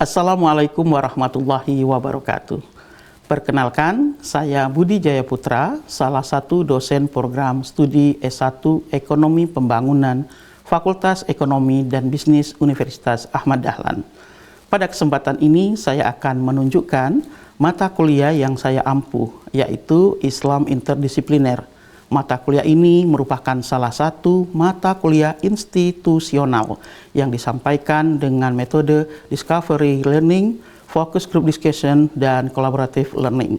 Assalamualaikum warahmatullahi wabarakatuh. Perkenalkan, saya Budi Jayaputra, salah satu dosen program studi S1 Ekonomi Pembangunan Fakultas Ekonomi dan Bisnis Universitas Ahmad Dahlan. Pada kesempatan ini, saya akan menunjukkan mata kuliah yang saya ampuh, yaitu Islam Interdisipliner. Mata kuliah ini merupakan salah satu mata kuliah institusional yang disampaikan dengan metode Discovery Learning, Focus Group Discussion, dan Collaborative Learning.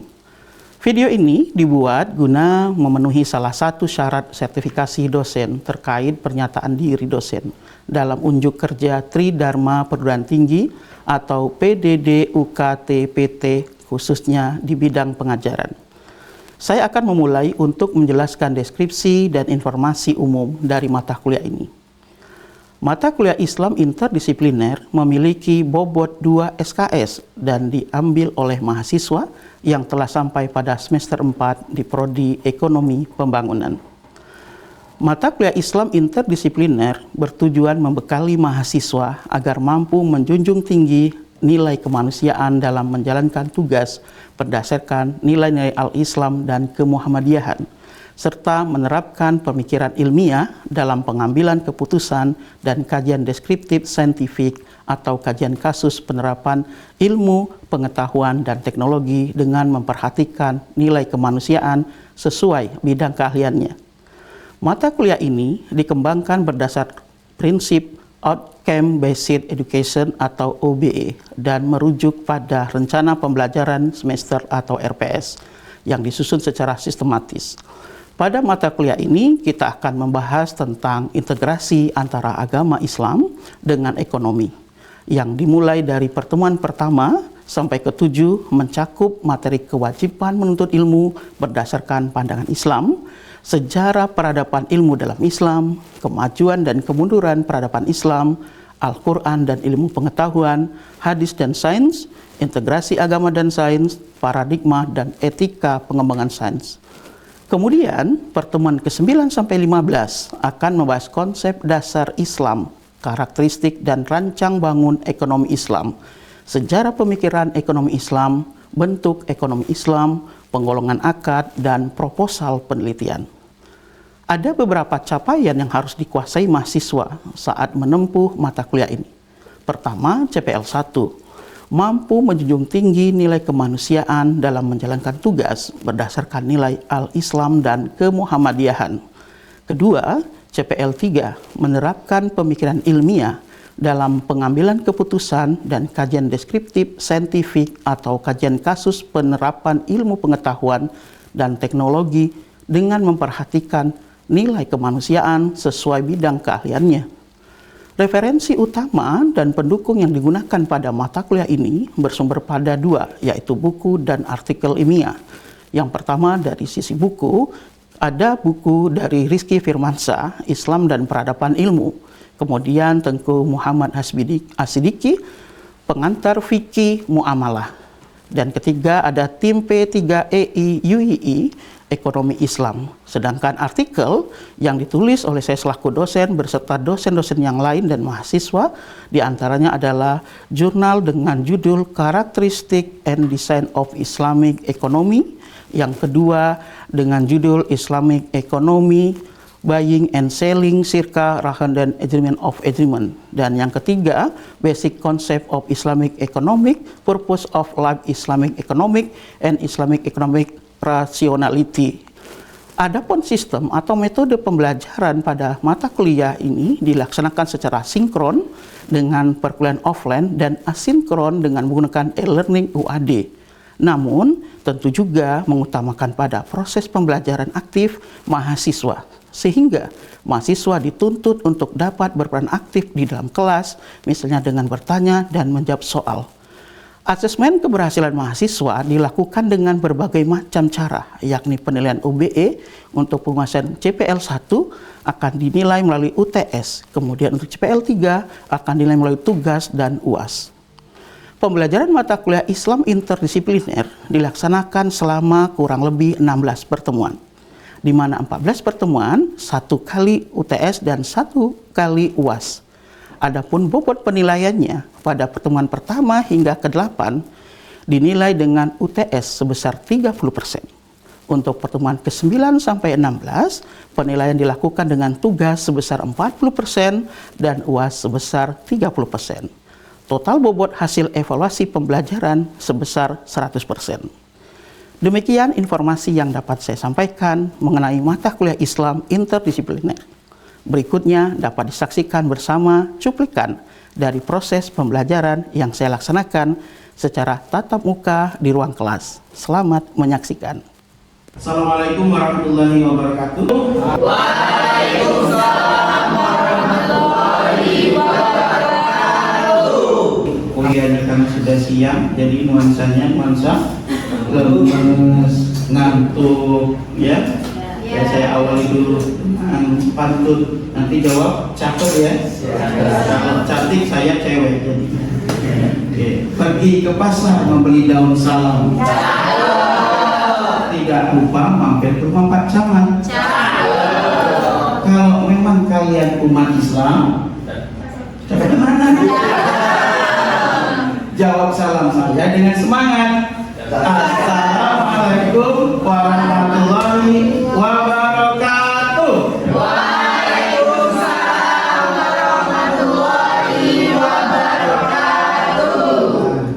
Video ini dibuat guna memenuhi salah satu syarat sertifikasi dosen terkait pernyataan diri dosen dalam unjuk kerja Tridharma Perguruan Tinggi atau PDD UKT-PT khususnya di bidang pengajaran. Saya akan memulai untuk menjelaskan deskripsi dan informasi umum dari mata kuliah ini. Mata kuliah Islam Interdisipliner memiliki bobot 2 SKS dan diambil oleh mahasiswa yang telah sampai pada semester 4 di Prodi Ekonomi Pembangunan. Mata kuliah Islam Interdisipliner bertujuan membekali mahasiswa agar mampu menjunjung tinggi nilai kemanusiaan dalam menjalankan tugas berdasarkan nilai-nilai al-Islam dan kemuhammadiyahan, serta menerapkan pemikiran ilmiah dalam pengambilan keputusan dan kajian deskriptif saintifik atau kajian kasus penerapan ilmu, pengetahuan, dan teknologi dengan memperhatikan nilai kemanusiaan sesuai bidang keahliannya. Mata kuliah ini dikembangkan berdasar prinsip Outcome Based Education atau OBE dan merujuk pada rencana pembelajaran semester atau RPS yang disusun secara sistematis. Pada mata kuliah ini kita akan membahas tentang integrasi antara agama Islam dengan ekonomi yang dimulai dari pertemuan pertama sampai ke-7 mencakup materi kewajiban menuntut ilmu berdasarkan pandangan Islam, sejarah peradaban ilmu dalam Islam, kemajuan dan kemunduran peradaban Islam, Al-Quran dan ilmu pengetahuan, hadis dan sains, integrasi agama dan sains, paradigma dan etika pengembangan sains. Kemudian, pertemuan ke-9 sampai 15 akan membahas konsep dasar Islam, karakteristik dan rancang bangun ekonomi Islam, sejarah pemikiran ekonomi Islam, bentuk ekonomi Islam, penggolongan akad, dan proposal penelitian. Ada beberapa capaian yang harus dikuasai mahasiswa saat menempuh mata kuliah ini. Pertama, CPL 1, mampu menjunjung tinggi nilai kemanusiaan dalam menjalankan tugas berdasarkan nilai al-Islam dan kemuhammadiyahan. Kedua, CPL 3, menerapkan pemikiran ilmiah dalam pengambilan keputusan dan kajian deskriptif saintifik atau kajian kasus penerapan ilmu pengetahuan dan teknologi dengan memperhatikan nilai kemanusiaan sesuai bidang keahliannya. Referensi utama dan pendukung yang digunakan pada mata kuliah ini bersumber pada 2, yaitu buku dan artikel ilmiah. Yang pertama dari sisi buku, ada buku dari Rizky Firmansyah, Islam dan Peradaban Ilmu. Kemudian Tengku Muhammad Asidiki, Pengantar Fikih Muamalah. Dan ketiga ada tim P3EI UII, Ekonomi Islam. Sedangkan artikel yang ditulis oleh saya selaku dosen beserta dosen-dosen yang lain dan mahasiswa diantaranya adalah jurnal dengan judul Characteristic and Design of Islamic Economy, yang kedua dengan judul Islamic Economy, Buying and Selling Circa Ramadan Agreement of Agreement, dan yang ketiga Basic Concept of Islamic Economic, Purpose of Life Islamic Economic, and Islamic Economic Rationality. Adapun sistem atau metode pembelajaran pada mata kuliah ini dilaksanakan secara sinkron dengan perkuliahan offline dan asinkron dengan menggunakan e-learning UAD. Namun, tentu juga mengutamakan pada proses pembelajaran aktif mahasiswa, sehingga mahasiswa dituntut untuk dapat berperan aktif di dalam kelas, misalnya dengan bertanya dan menjawab soal. Asesmen keberhasilan mahasiswa dilakukan dengan berbagai macam cara, yakni penilaian OBE untuk penguasaan CPL 1 akan dinilai melalui UTS, kemudian untuk CPL 3 akan dinilai melalui tugas dan UAS. Pembelajaran mata kuliah Islam Interdisipliner dilaksanakan selama kurang lebih 16 pertemuan, di mana 14 pertemuan, 1 kali UTS dan 1 kali UAS. Adapun bobot penilaiannya pada pertemuan pertama hingga ke-8 dinilai dengan UTS sebesar 30%. Untuk pertemuan ke-9 sampai 16, penilaian dilakukan dengan tugas sebesar 40% dan UAS sebesar 30%. Total bobot hasil evaluasi pembelajaran sebesar 100%. Demikian informasi yang dapat saya sampaikan mengenai mata kuliah Islam interdisipliner. Berikutnya dapat disaksikan bersama cuplikan dari proses pembelajaran yang saya laksanakan secara tatap muka di ruang kelas. Selamat menyaksikan. Assalamualaikum warahmatullahi wabarakatuh. Waalaikumsalam warahmatullahi wabarakatuh. Kuliahnya kami sudah siang, jadi nuansanya nuansa lemes, ngantuk, ya. Ya, saya awali dulu dengan pantun, nanti jawab cakep ya. Kalau cantik saya cewek jadinya. Oke. Pergi ke pasar membeli daun salam. Tidak lupa mampir ke rumah Pak Camat. Kalau memang kalian umat Islam, dari mana? Jawab salam saya dengan semangat. Assalamualaikum warahmatullahi wabarakatuh. Waalaikumsalam warahmatullahi wabarakatuh.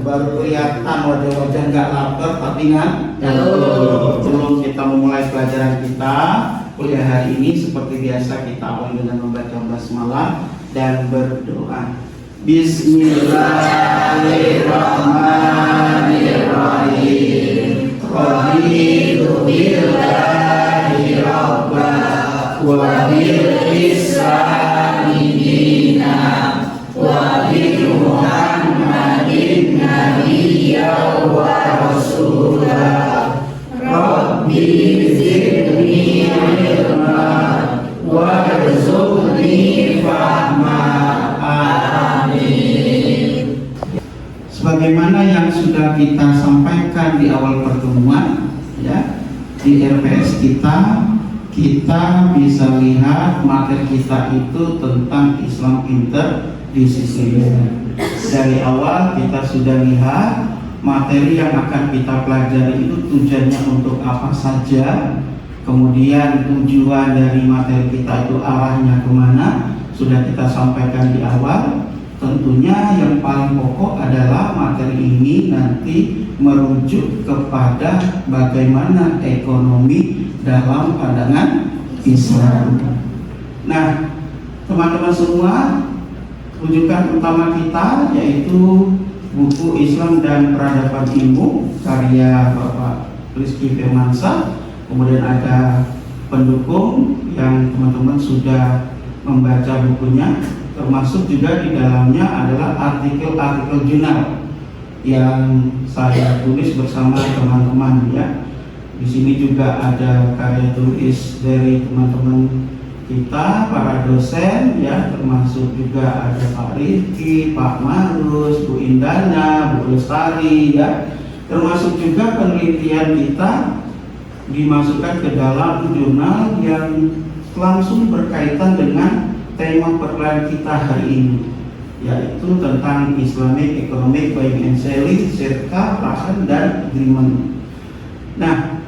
Baru kelihatan wajah-wajah nggak lapar tapi ngantuk. Sebelum kita memulai pelajaran kita kuliah hari ini, seperti biasa kita awali dengan membaca basmalah dan berdoa. Bismillahirrahmanirrahim. Raditu billahi rabba wa bil islami dina wa bi Muhammadin nabiyya wa rasulah. Rabbi zidni ilma warzuqni fahma. Sebagaimana yang sudah kita sampaikan di awal pertemuan, ya, di RPS kita bisa lihat materi kita itu tentang Islam interdisipliner. Dari awal kita sudah lihat materi yang akan kita pelajari itu tujuannya untuk apa saja, kemudian tujuan dari materi kita itu arahnya kemana, sudah kita sampaikan di awal. Tentunya yang paling pokok adalah materi ini nanti merujuk kepada bagaimana ekonomi dalam pandangan Islam. Nah, teman-teman semua, rujukan utama kita yaitu buku Islam dan Peradaban Ilmu karya Bapak Rizky Firmansyah. Kemudian ada pendukung yang teman-teman sudah membaca bukunya, termasuk juga di dalamnya adalah artikel-artikel jurnal yang saya tulis bersama teman-teman, ya. Di sini juga ada karya tulis dari teman-teman kita, para dosen, ya, termasuk juga ada Pak Rifki, Pak Marus, Bu Indana, Bu Lestari, ya. Termasuk juga penelitian kita dimasukkan ke dalam jurnal yang langsung berkaitan dengan tema perkuliahan kita hari ini, yaitu tentang Islamic Economic Buying and Selling serta Rahan dan Agreement. Nah,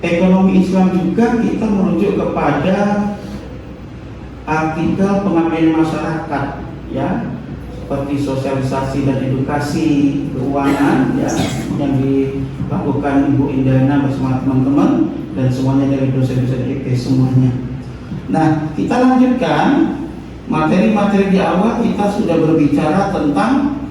ekonomi Islam juga kita merujuk kepada artikel pengabdian masyarakat, ya, seperti sosialisasi dan edukasi keuangan, ya, yang dilakukan Ibu Indana bersama teman-teman dan semuanya dari dosen-dosen IP semuanya. Nah, kita lanjutkan materi-materi di awal. Kita sudah berbicara tentang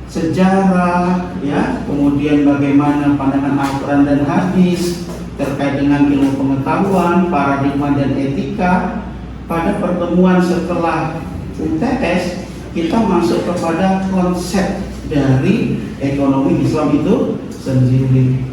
sejarah, ya, kemudian bagaimana pandangan Al-Quran dan hadis terkait dengan ilmu pengetahuan, paradigma dan etika. Pada pertemuan setelah UTS, kita masuk kepada konsep dari ekonomi Islam itu sendiri.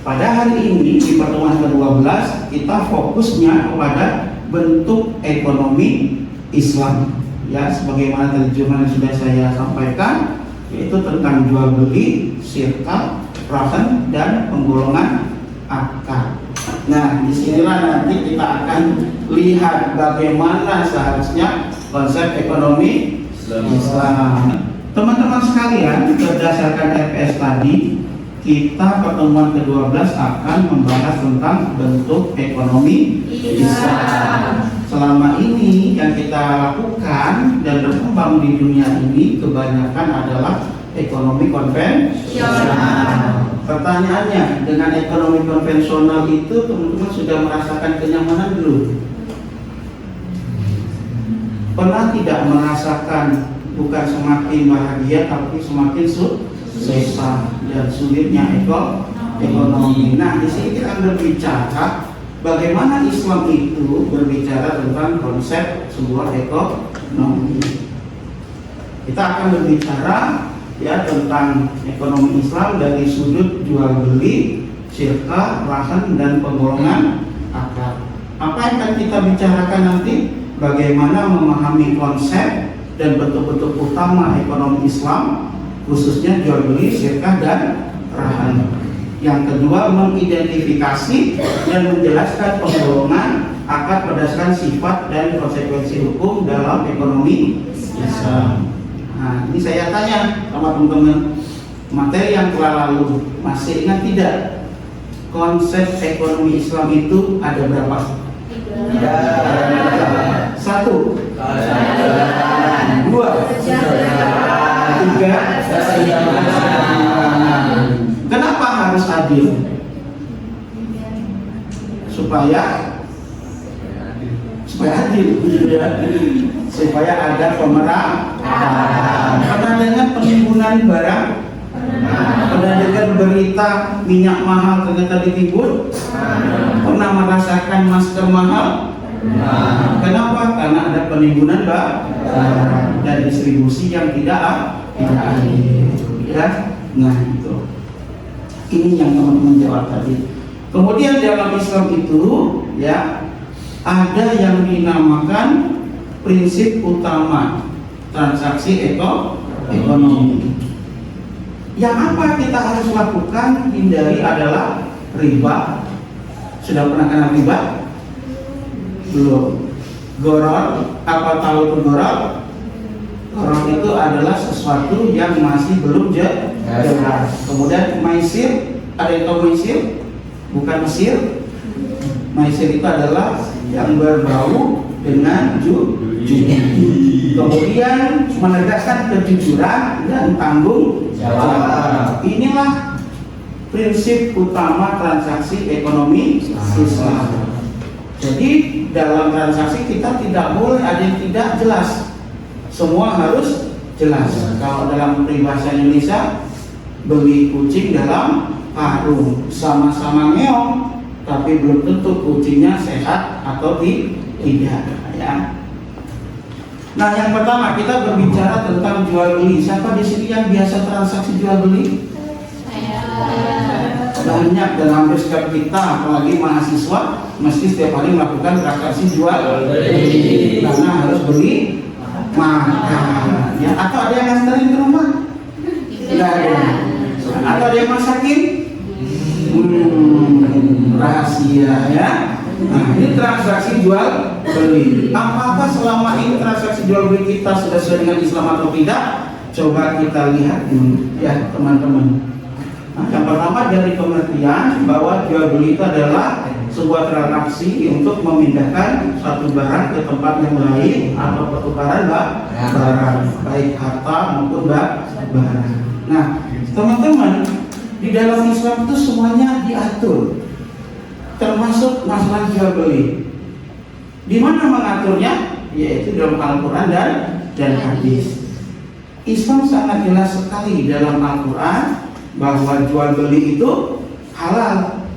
Pada hari ini di pertemuan ke-12 kita fokusnya kepada bentuk ekonomi Islam, ya, sebagaimana tadi jurnal yang sudah saya sampaikan, yaitu tentang jual beli, sirkah, rahan dan penggolongan akad. Nah, disinilah nanti kita akan lihat bagaimana seharusnya konsep ekonomi Islam. Teman-teman sekalian, berdasarkan RPS tadi, kita pertemuan ke-12 akan membahas tentang bentuk ekonomi Islam. Selama ini yang kita lakukan dan berkembang di dunia ini kebanyakan adalah ekonomi konvensional. Pertanyaannya, dengan ekonomi konvensional itu teman-teman sudah merasakan kenyamanan belum? Pernah tidak merasakan bukan semakin bahagia tapi semakin susah dan sulitnya ekonomi? Nah, di sini kita akan berbicara bagaimana Islam itu berbicara tentang konsep sebuah ekonomi. Kita akan berbicara ya tentang ekonomi Islam dari sudut jual beli, syirkah, rahan, dan penggolongan akad. Apa yang akan kita bicarakan nanti? Bagaimana memahami konsep dan bentuk-bentuk utama ekonomi Islam, khususnya jual beli, syirkah, dan rahan. Yang kedua, mengidentifikasi dan menjelaskan penggolongan akad berdasarkan sifat dan konsekuensi hukum dalam ekonomi Islam. Nah, ini saya tanya sama teman-teman, materi yang telah lalu masih ingat tidak? Konsep ekonomi Islam itu ada berapa? Satu, dua, tiga. Kenapa harus adil? Supaya adil, supaya ada pemerataan. Pernah dengar penimbunan barang? Pernah dengar berita minyak mahal ternyata ditimbun? Pernah merasakan masker mahal? Kenapa? Karena ada penimbunan barang dan distribusi yang tidak adil. Ya, nah itu. Ini yang teman-teman jawab tadi. Kemudian dalam Islam itu, ya, ada yang dinamakan prinsip utama transaksi ekonomi. Yang apa kita harus lakukan, hindari adalah riba. Sudah pernah kenal riba? Belum. Gharar, apa tahu itu gharar? Gharar itu adalah sesuatu yang masih belum jelas. Kemudian maisir, ada yang tahu maisir? Bukan Mesir. Maisir itu adalah yang berbau dengan judi. Kemudian menegakkan kejujuran dan tanggung jawab. Inilah prinsip utama transaksi ekonomi Islam. Jadi dalam transaksi kita tidak boleh ada yang tidak jelas. Semua harus jelas. Kalau dalam peribahasa Indonesia, beli kucing dalam karung, sama-sama ngeong, tapi belum tentu kucingnya sehat atau tidak. Ya. Nah, yang pertama kita berbicara tentang jual beli. Siapa di sini yang biasa transaksi jual beli? Banyak, dan hampir setiap kita, apalagi mahasiswa, mesti setiap hari melakukan transaksi jual beli karena harus beli makan. Ya, atau ada yang nganterin ke rumah? Tidak ada. Atau ada yang masakin? Rahasia, ya. Nah, ini transaksi jual beli. Apakah selama ini transaksi jual beli kita sudah sesuai dengan Islam atau tidak? Coba kita lihat dulu, ya teman-teman. Nah, yang pertama dari pengertian bahwa jual beli itu adalah sebuah transaksi untuk memindahkan satu barang ke tempat yang lain atau pertukaran barang, baik harta maupun barang. Nah, teman-teman, di dalam Islam itu semuanya diatur, termasuk masalah jual beli. Di mana mengaturnya? Yaitu dalam Al-Quran dan hadis. Islam sangat jelas sekali dalam Al-Quran bahwa jual beli itu halal,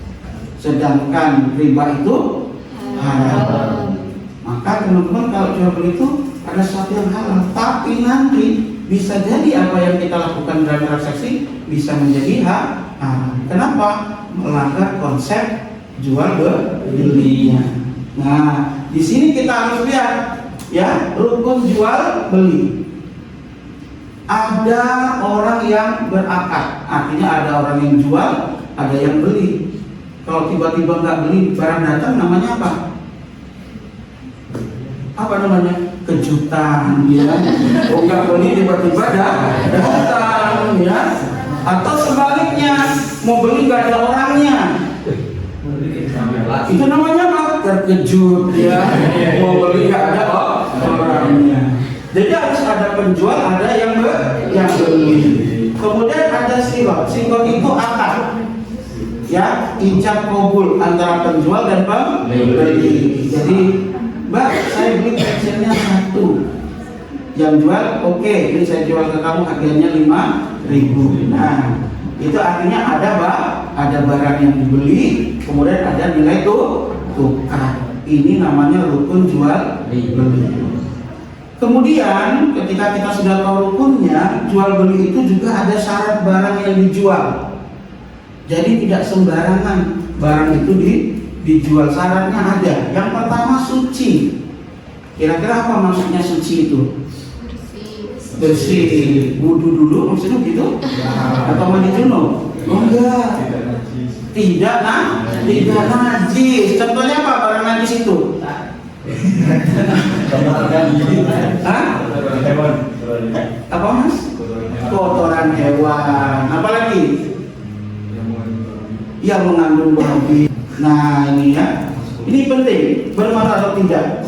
sedangkan riba itu halal. Maka teman-teman, kalau jual beli itu ada sesuatu yang halal, tapi nanti bisa jadi apa yang kita lakukan dalam transaksi bisa menjadi haram. Kenapa? Melanggar konsep jual belinya. Nah, di sini kita harus lihat, ya, rukun jual beli. Ada orang yang berakad, artinya ada orang yang jual, ada yang beli. Kalau tiba-tiba nggak beli, barang datang, namanya apa? Apa namanya? kejutan, ya. Oh, nggak beli tiba-tiba datang, ya. Atau sebaliknya, mau beli nggak ada orangnya. Itu namanya apa? Terkejut, ya. Mau beli nggak ada orangnya. Jadi harus ada penjual, ada yang beli. Kemudian ada silot. Silot itu akad, ya, ijab kabul antara penjual dan pembeli. Jadi, Mbak, saya beli pensilnya 1. Yang jual, oke, ini saya jual ke kamu harganya 5.000. Nah, itu artinya ada barang yang dibeli, kemudian ada nilai tukar. Ini namanya rukun jual beli. Kemudian ketika kita sudah tahu rukunnya, jual beli itu juga ada syarat barang yang dijual. Jadi tidak sembarangan barang itu dijual, syaratnya ada. Yang pertama suci. Kira-kira apa maksudnya suci itu? Bersih. Wudu dulu maksudnya gitu? Atau mandi junub? Oh enggak. Tidak najis. Contohnya apa barang najis itu? Hah? Apa mas? Kotoran hewan. Apalagi? Yang mengandung babi. Nah ini ya, ini penting, bermanfaat atau tidak.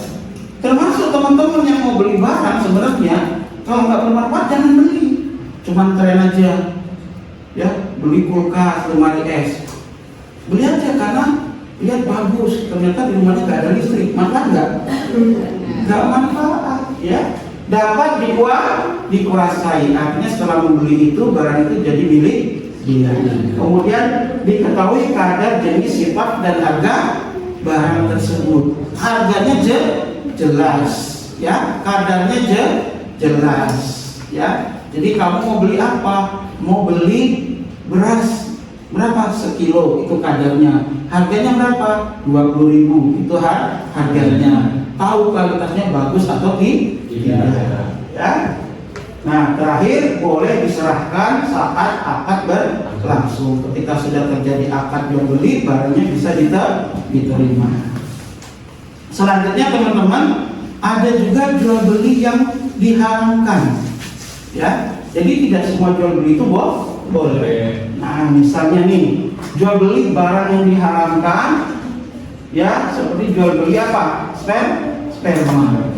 Termasuk teman-teman yang mau beli barang sebenarnya, kalau nggak bermanfaat jangan beli. Cuman tren aja, ya, beli kulkas, lemari es. Beli aja karena lihat bagus, ternyata di rumahnya nggak ada listrik, manfaat nggak? Nggak manfaat, ya. Dapat dikuasai, artinya setelah membeli itu barang itu jadi milik dia. Kemudian diketahui kadar, jenis, sifat dan harga barang tersebut. Harganya jelas, ya. Kadarnya jelas, ya. Jadi kamu mau beli apa? Mau beli beras berapa sekilo, itu kadarnya. Harganya berapa? 20.000, itu harganya. Tahu kualitasnya bagus atau tidak, ya. Nah, terakhir boleh diserahkan saat akad berlangsung. Ketika sudah terjadi akad jual beli, barangnya bisa diterima. Selanjutnya teman-teman, ada juga jual beli yang diharamkan, ya. Jadi tidak semua jual beli itu boleh. Nah, misalnya nih, jual beli barang yang diharamkan, ya, seperti jual beli apa? Sperma.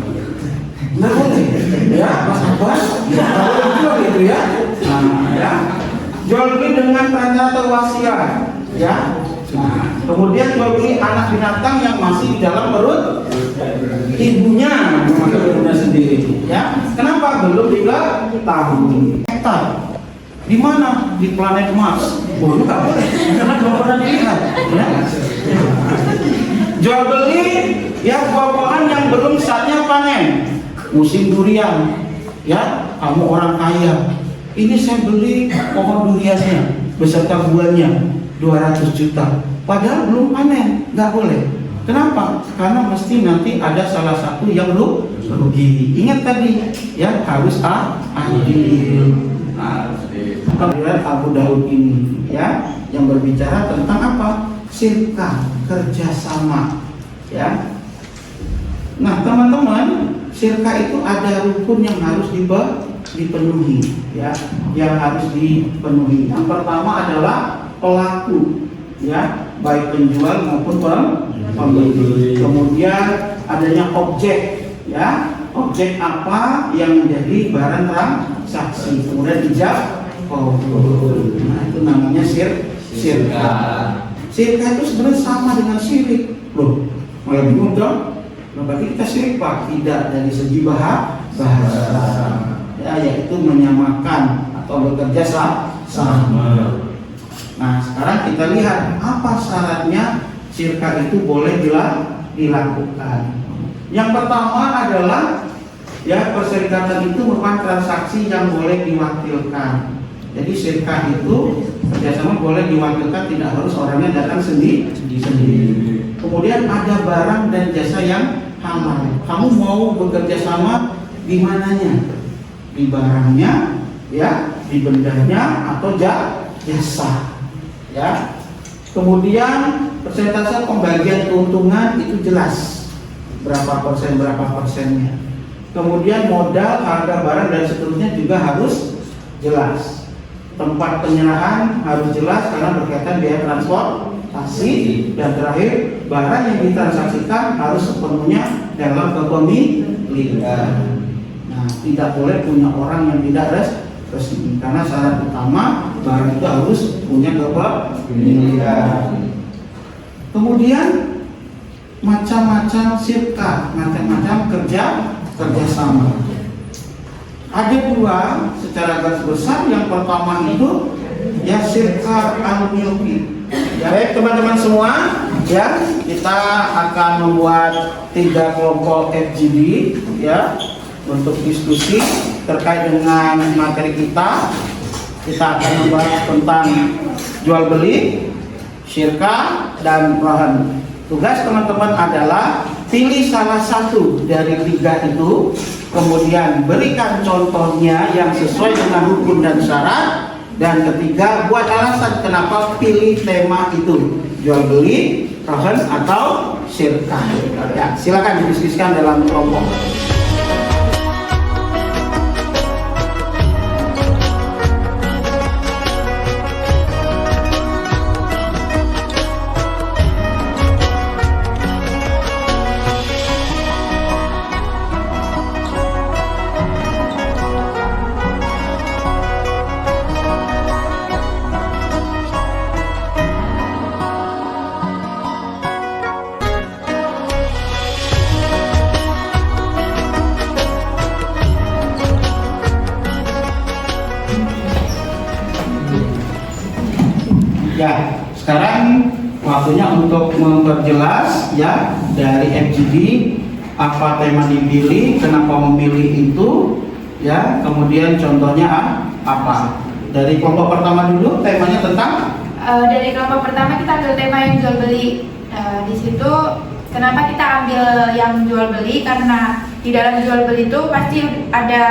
Nggak boleh, ya, Mas Abbas, ya, boleh jual gitu ya. Nah, ya, jual beli dengan tanda atau wasiat, ya. Nah, kemudian jual beli anak binatang yang masih di dalam perut ibunya sendiri, ya. Kenapa belum diketahui? Hektar. Di mana? Di planet Mars. Oh, nggak boleh, karena belum pernah dilihat, ya. Jual beli, ya, buah-buahan yang belum saatnya panen. Musim durian, ya, kamu orang kaya, ini saya beli pohon duriannya beserta buahnya 200 juta, padahal belum panen, nggak boleh. Kenapa? Karena mesti nanti ada salah satu yang rugi. Ingat tadi, ya, harus adil. Kemudian Abu Daud ini, ya, yang berbicara tentang apa? Syirka, kerjasama, ya. Nah, teman-teman, syirka itu ada rukun yang harus dipenuhi, ya, yang harus dipenuhi. Yang pertama adalah pelaku, ya, baik penjual maupun pembeli. Kemudian adanya objek, ya, objek apa yang menjadi barang transaksi. Kemudian ijab kabul. Nah, itu namanya syirka. Syirka itu sebenarnya sama dengan syirik, loh. Malah bingung dong. Nah, berarti kita syirik Pak, tidak dari segi bahasa, ya, yaitu menyamakan atau bekerja sama. Nah, sekarang kita lihat apa syaratnya syirka itu boleh dilakukan. Yang pertama adalah, ya, perserikatan itu merupakan transaksi yang boleh diwakilkan. Jadi syirka itu kerjasama boleh diwakilkan, tidak harus orangnya datang sendiri. Kemudian ada barang dan jasa yang halal. Kamu mau bekerja sama di mananya? Di barangnya, ya, di bendanya atau jasa, ya. Kemudian persentase pembagian keuntungan itu jelas, berapa persennya. kemudian modal, harga barang dan seterusnya juga harus jelas. Tempat penyerahan harus jelas karena berkaitan biaya transportasi, dan terakhir barang yang ditransaksikan harus sepenuhnya dalam kepemilikan. Nah, tidak boleh punya orang yang tidak resmi karena syarat utama barang itu harus punya kepemilikan. Kemudian macam-macam sirka, macam-macam kerjasama. Ada dua secara garis besar. Yang pertama itu ya sirka al-milki. Ya, baik teman-teman semua, ya kita akan membuat 3 kelompok FGD ya untuk diskusi terkait dengan materi kita. Kita akan membahas tentang jual beli, syirka, dan rahan. Tugas teman-teman adalah pilih salah satu dari 3 itu, kemudian berikan contohnya yang sesuai dengan hukum dan syarat, dan ketiga buat alasan kenapa pilih tema itu, jual beli, rahan, atau syirka. Ya, silakan didiskusikan dalam kelompok. Ya, sekarang waktunya untuk memperjelas ya dari FGD apa tema dipilih, kenapa memilih itu, ya, kemudian contohnya apa. Dari kelompok pertama dulu, temanya tentang dari kelompok pertama kita ambil tema yang jual beli. Di situ kenapa kita ambil yang jual beli, karena di dalam jual beli itu pasti ada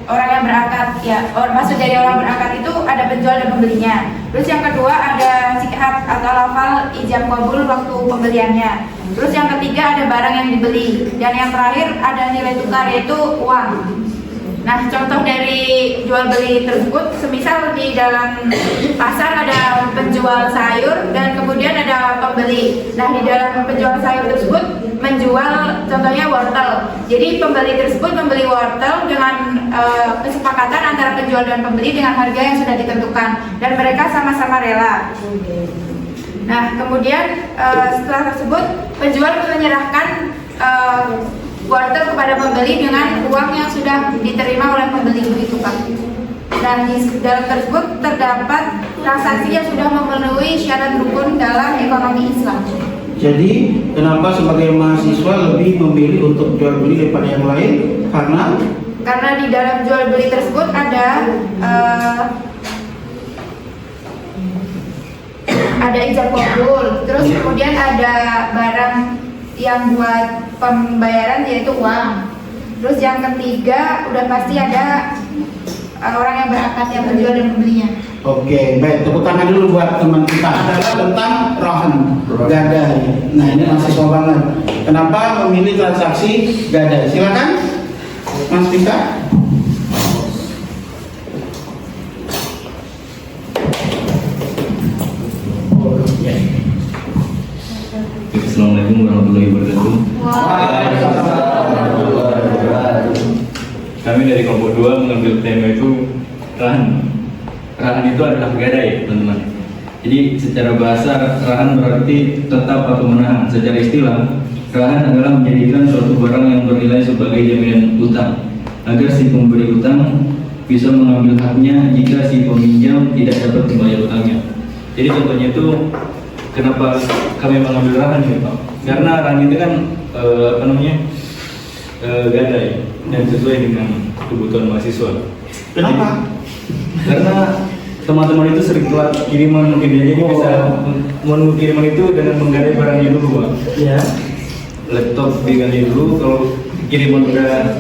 orang yang berangkat ya. Maksud dari orang berangkat itu ada penjual dan pembelinya. Terus yang kedua ada sikat atau lafal ijab qabul waktu pembeliannya. Terus yang ketiga ada barang yang dibeli, dan yang terakhir ada nilai tukar yaitu uang. Nah, contoh dari jual beli tersebut, semisal di dalam pasar ada penjual sayur dan kemudian ada pembeli. Nah, di dalam penjual sayur tersebut menjual contohnya wortel. Jadi pembeli tersebut membeli wortel dengan kesepakatan antara penjual dan pembeli dengan harga yang sudah ditentukan, dan mereka sama-sama rela. Nah, kemudian setelah tersebut penjual menyerahkan wortel kepada pembeli dengan uang yang sudah diterima oleh pembeli, begitu Pak. Dan di dalam tersebut terdapat transaksi yang sudah memenuhi syarat rukun dalam ekonomi Islam. Jadi kenapa sebagai mahasiswa lebih memilih untuk jual beli daripada yang lain? Karena di dalam jual beli tersebut ada ijab qabul, terus kemudian ada barang yang buat pembayaran yaitu uang. Terus yang ketiga udah pasti ada orang yang berangkat yang penjual dan pembelinya. Oke, baik, tepuk tangan dulu buat teman kita. Adalah tentang rahan, gadai. Nah, ini mahasiswa banget. Kenapa memilih transaksi gadai? Silakan, Mas Pika. Assalamualaikum warahmatullahi wabarakatuh. Kami dari kelompok 2 mengambil tema itu rahan. Rahan itu adalah gadai, teman-teman. Jadi secara bahasa rahan berarti tetap atau menahan. Secara istilah, rahan adalah menjadikan suatu barang yang bernilai sebagai jaminan utang agar si pemberi utang bisa mengambil haknya jika si peminjam tidak dapat membayar utangnya. Jadi contohnya itu kenapa kami mengambil rahan ini, Pak? Karena rahan itu kan gadai dan sesuai dengan kebutuhan mahasiswa. Kenapa? Karena teman-teman itu sering telat kiriman mungkin ya, jadi bisa menunggu kiriman itu dengan menggadai barangnya dulu, Pak. Ya. Laptop digadai dulu, kalau kiriman udah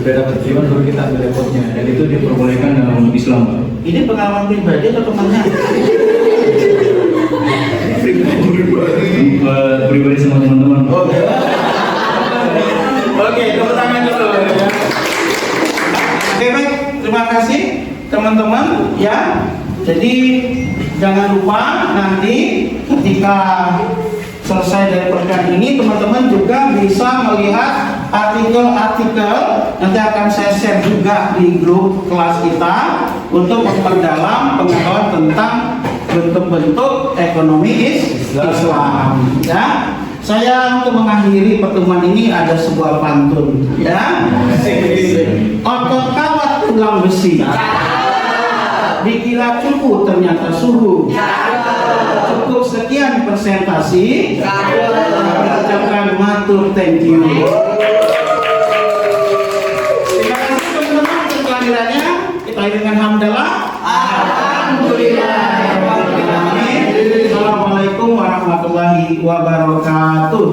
dapat kiriman baru kita ambil laptopnya, dan itu diperbolehkan dalam Islam, Pak. Ini pengalaman pribadi atau temannya? Pribadi sama teman-teman. Oh, ya. Oke, tepuk tangan dulu ya. Oke, baik, terima kasih teman-teman ya. Jadi jangan lupa nanti ketika selesai dari pekan ini teman-teman juga bisa melihat artikel-artikel, nanti akan saya share juga di grup kelas kita untuk memperdalam pengetahuan tentang bentuk-bentuk ekonomi Islam ya. Saya untuk mengakhiri pertemuan ini ada sebuah pantun ya. Otot kawat tulang besi, dikira cukup ternyata suhu. Cukup sekian presentasi. Kami ucapkan matur, thank you. Terima kasih teman-teman untuk kehadirannya. Kita dengan hamdalah. Alhamdulillah. Assalamualaikum warahmatullahi wabarakatuh.